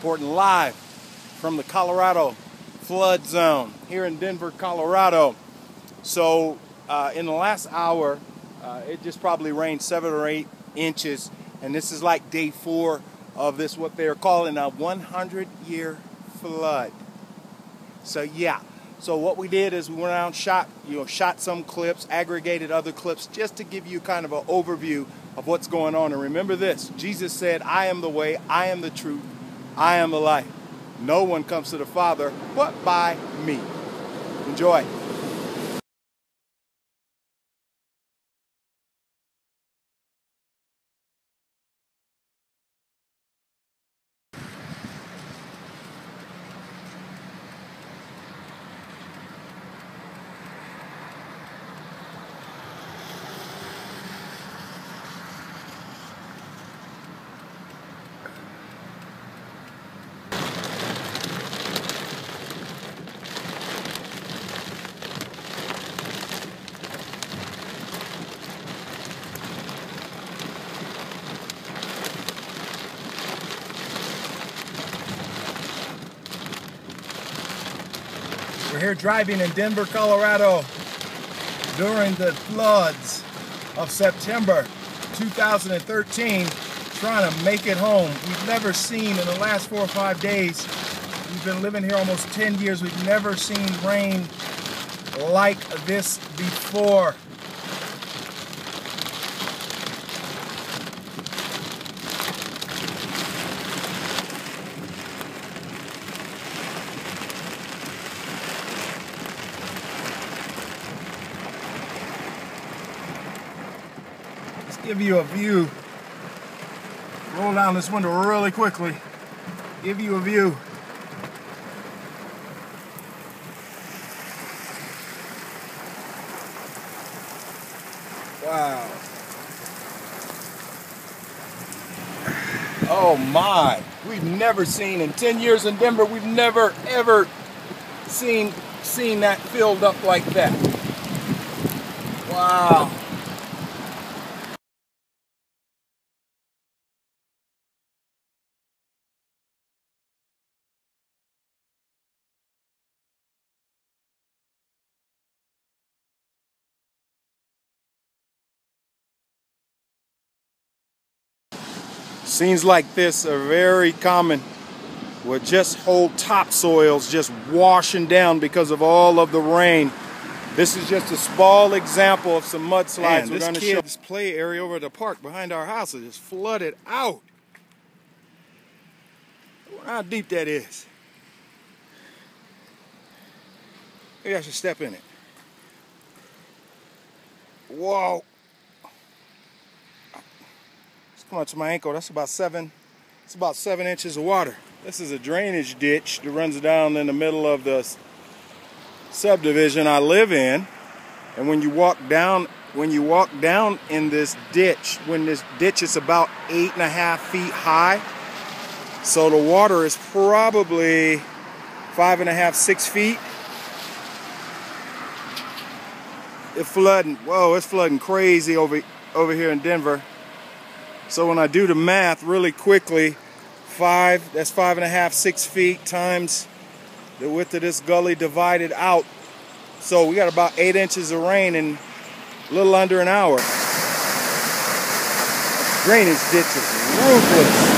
reporting live from the Colorado flood zone here in Denver, Colorado. So in the last hour, it just probably rained 7 or 8 inches, and this is like day 4 of this, what they're calling a 100-year flood. So yeah, so what we did is we went out and shot some clips, aggregated other clips, just to give you kind of an overview of what's going on. And remember this, Jesus said, I am the way, I am the truth, I am the life. No one comes to the Father but by me. Enjoy. We're here driving in Denver, Colorado during the floods of September 2013, trying to make it home. We've never seen in the last 4 or 5 days, we've been living here almost 10 years, we've never seen rain like this before. Give you a view. Roll down this window really quickly. Give you a view. Wow. Oh my. We've never seen, in 10 years in Denver, we've never ever seen that filled up like that. Wow. Scenes like this are very common, with just whole topsoils just washing down because of all of the rain. This is just a small example of some mudslides. We're going to show this play area over at the park behind our house is just flooded out. I wonder how deep that is. Maybe I should step in it. Whoa. Come up to my ankle. That's about 7 inches of water. This is a drainage ditch that runs down in the middle of the subdivision I live in. And when you walk down in this ditch, when this ditch is about 8.5 feet high, so the water is probably 5.5, 6 feet. It's flooding. Whoa, it's flooding crazy over here in Denver. So when I do the math really quickly, that's 5.5, 6 feet times the width of this gully divided out. So we got about 8 inches of rain in a little under an hour. Drainage ditch is ruthless.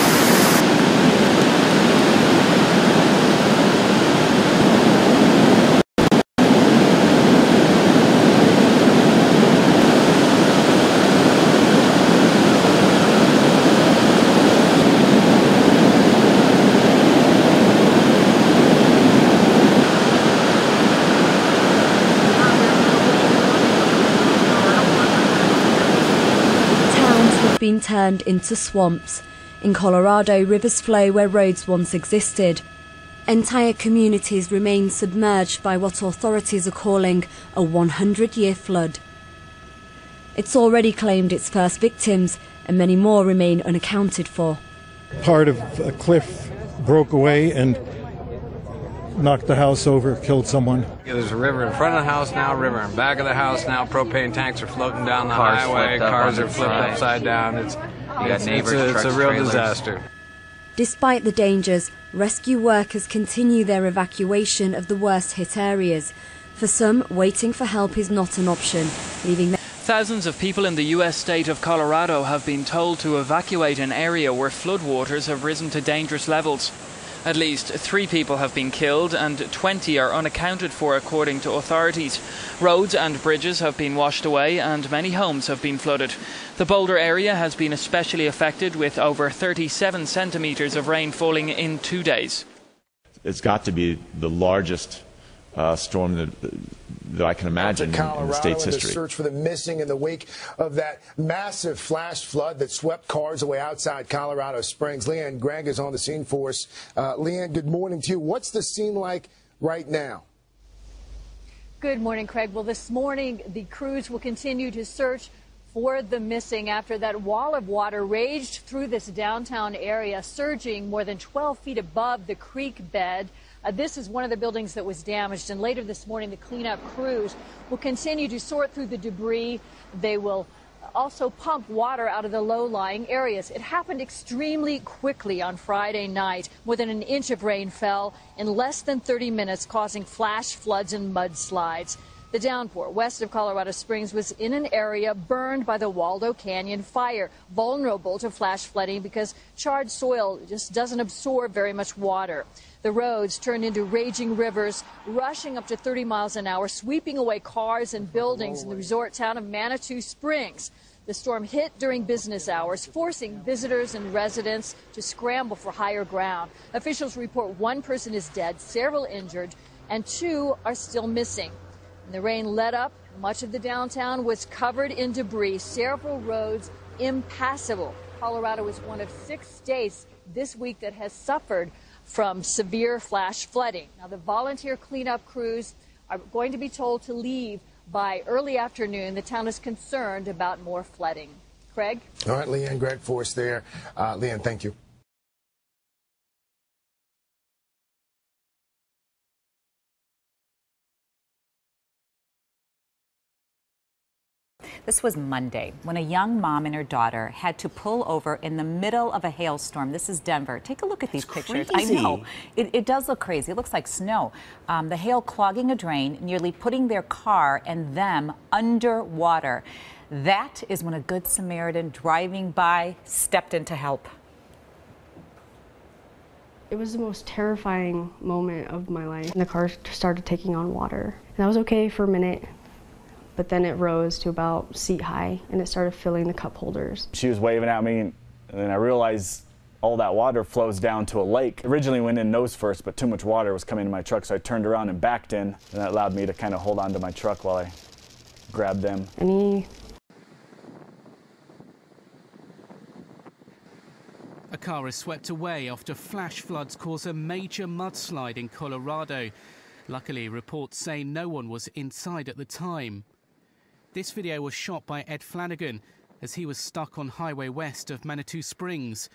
Been turned into swamps. In Colorado, rivers flow where roads once existed. Entire communities remain submerged by what authorities are calling a 100-year flood. It's already claimed its first victims, and many more remain unaccounted for. Part of a cliff broke away and knocked the house over, killed someone. Yeah, there's a river in front of the house now, river in back of the house now. Propane tanks are floating down the highway. Cars are flipped upside down. It's a real disaster. Despite the dangers, rescue workers continue their evacuation of the worst hit areas. For some, waiting for help is not an option, leaving them. Thousands of people in the U.S. state of Colorado have been told to evacuate an area where floodwaters have risen to dangerous levels. At least 3 people have been killed and 20 are unaccounted for, according to authorities. Roads and bridges have been washed away and many homes have been flooded. The Boulder area has been especially affected, with over 37 centimetres of rain falling in 2 days. It's got to be the largest storm that I can imagine in the state's history. The search for the missing in the wake of that massive flash flood that swept cars away outside Colorado Springs. Leanne Gregg is on the scene for us. Leanne, good morning to you. What's the scene like right now? Good morning, Craig. Well, this morning, the crews will continue to search for the missing after that wall of water raged through this downtown area, surging more than 12 feet above the creek bed. This is one of the buildings that was damaged, and later this morning the cleanup crews will continue to sort through the debris. They will also pump water out of the low-lying areas. It happened extremely quickly on Friday night. More than an inch of rain fell in less than 30 minutes, causing flash floods and mudslides. The downpour west of Colorado Springs was in an area burned by the Waldo Canyon fire, vulnerable to flash flooding because charred soil just doesn't absorb very much water. The roads turned into raging rivers, rushing up to 30 miles an hour, sweeping away cars and buildings in the resort town of Manitou Springs. The storm hit during business hours, forcing visitors and residents to scramble for higher ground. Officials report 1 person is dead, several injured, and 2 are still missing. When the rain let up, much of the downtown was covered in debris, several roads impassable. Colorado is one of 6 states this week that has suffered from severe flash flooding. Now, the volunteer cleanup crews are going to be told to leave by early afternoon. The town is concerned about more flooding. Craig? All right, Leanne Gregg for us there. Leanne, thank you. This was Monday when a young mom and her daughter had to pull over in the middle of a hailstorm. This is Denver. Take a look at these pictures. Crazy. I know. It does look crazy. It looks like snow. The hail clogging a drain, nearly putting their car and them underwater. That is when a Good Samaritan driving by stepped in to help. It was the most terrifying moment of my life. The car started taking on water. And that was okay for a minute, but then it rose to about seat high and it started filling the cup holders. She was waving at me, and then I realized all that water flows down to a lake. Originally went in nose first, but too much water was coming into my truck, so I turned around and backed in, and that allowed me to kind of hold on to my truck while I grabbed them. A car is swept away after flash floods cause a major mudslide in Colorado. Luckily, reports say no one was inside at the time. This video was shot by Ed Flanagan as he was stuck on Highway West of Manitou Springs.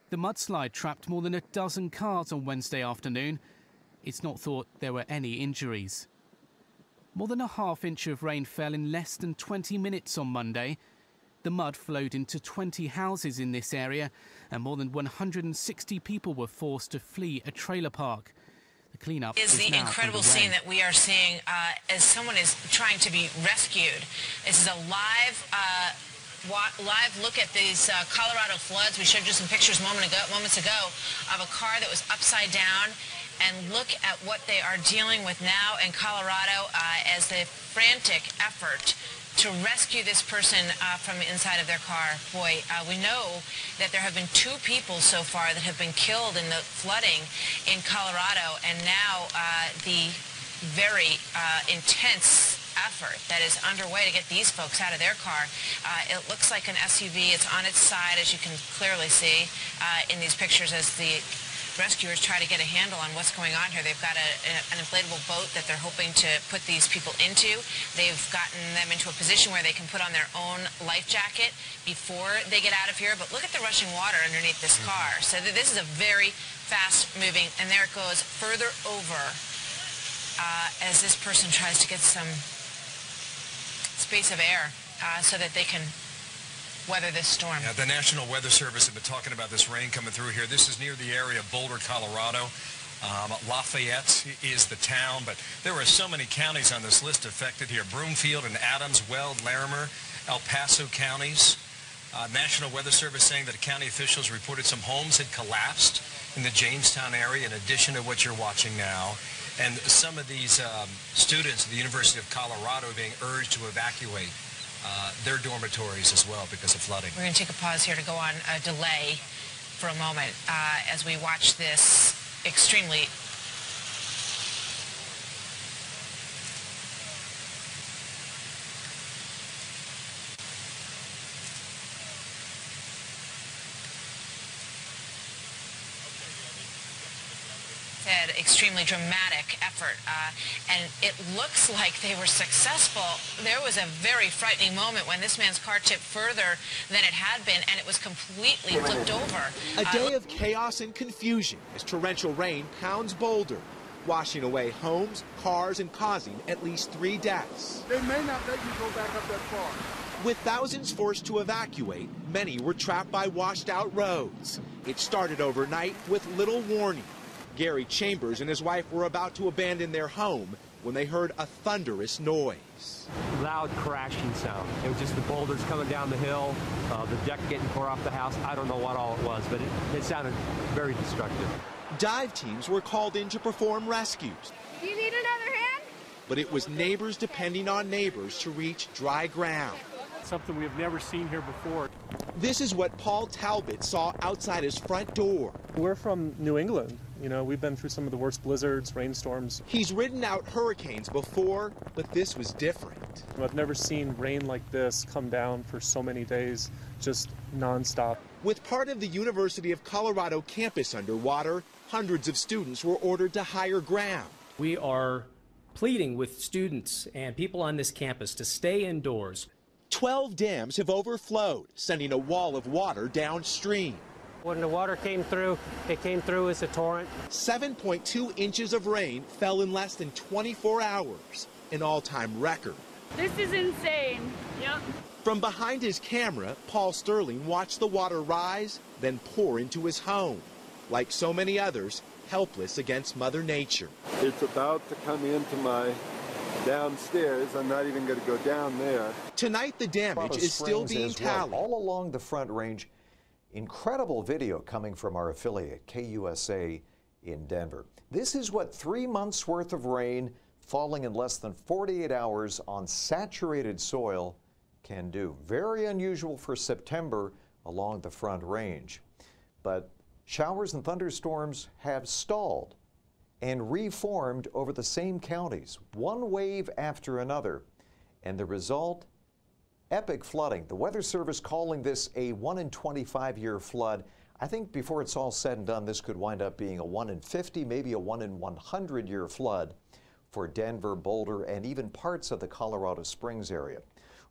The mudslide trapped more than a dozen cars on Wednesday afternoon. It's not thought there were any injuries. More than a half-inch of rain fell in less than 20 minutes on Monday. The mud flowed into 20 houses in this area, and more than 160 people were forced to flee a trailer park. The cleanup is the incredible scene that we are seeing as someone is trying to be rescued. This is a live look at these Colorado floods. We showed you some pictures moments ago of a car that was upside down. And look at what they are dealing with now in Colorado as the frantic effort to rescue this person from the inside of their car. Boy, we know that there have been 2 people so far that have been killed in the flooding in Colorado, and now the very intense effort that is underway to get these folks out of their car. It looks like an SUV. It's on its side, as you can clearly see in these pictures, as the rescuers try to get a handle on what's going on here. They've got an inflatable boat that they're hoping to put these people into. They've gotten them into a position where they can put on their own life jacket before they get out of here. But look at the rushing water underneath this car. So this is a very fast-moving, and there it goes further over as this person tries to get some space of air so that they can weather this storm. Yeah, the National Weather Service have been talking about this rain coming through here. This is near the area of Boulder, Colorado. Lafayette is the town, but there are so many counties on this list affected here. Broomfield and Adams, Weld, Larimer, El Paso counties. National Weather Service saying that county officials reported some homes had collapsed in the Jamestown area, in addition to what you're watching now. And some of these students at the University of Colorado are being urged to evacuate their dormitories as well because of flooding. We're going to take a pause here to go on a delay for a moment as we watch this extremely dramatic effort, and it looks like they were successful. There was a very frightening moment when this man's car tipped further than it had been, and it was completely flipped over. A day of chaos and confusion as torrential rain pounds Boulder, washing away homes, cars, and causing at least 3 deaths. They may not let you go back up that far. With thousands forced to evacuate, many were trapped by washed-out roads. It started overnight with little warning. Gary Chambers and his wife were about to abandon their home when they heard a thunderous noise. Loud crashing sound. It was just the boulders coming down the hill, the deck getting tore off the house. I don't know what all it was, but it sounded very destructive. Dive teams were called in to perform rescues. Do you need another hand? But it was neighbors depending on neighbors to reach dry ground. Something we have never seen here before. This is what Paul Talbot saw outside his front door. We're from New England. You know, we've been through some of the worst blizzards, rainstorms. He's ridden out hurricanes before, but this was different. I've never seen rain like this come down for so many days, just nonstop. With part of the University of Colorado campus underwater, hundreds of students were ordered to higher ground. We are pleading with students and people on this campus to stay indoors. 12 dams have overflowed, sending a wall of water downstream. When the water came through, it came through as a torrent. 7.2 inches of rain fell in less than 24 hours, an all-time record. This is insane. Yep. From behind his camera, Paul Sterling watched the water rise, then pour into his home. Like so many others, helpless against Mother Nature. It's about to come into my downstairs. I'm not even going to go down there. Tonight, the damage is still being tallied. All along the Front Range. Incredible video coming from our affiliate, KUSA in Denver. This is what 3 months worth of rain falling in less than 48 hours on saturated soil can do. Very unusual for September along the Front Range. But showers and thunderstorms have stalled and reformed over the same counties, one wave after another. And the result? Epic flooding. The Weather Service calling this a 1 in 25-year flood. I think before it's all said and done, this could wind up being a 1 in 50, maybe a 1 in 100-year flood for Denver, Boulder, and even parts of the Colorado Springs area.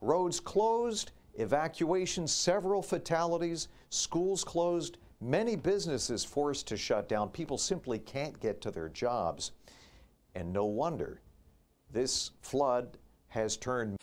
Roads closed, evacuations, several fatalities, schools closed, many businesses forced to shut down. People simply can't get to their jobs. And no wonder this flood has turned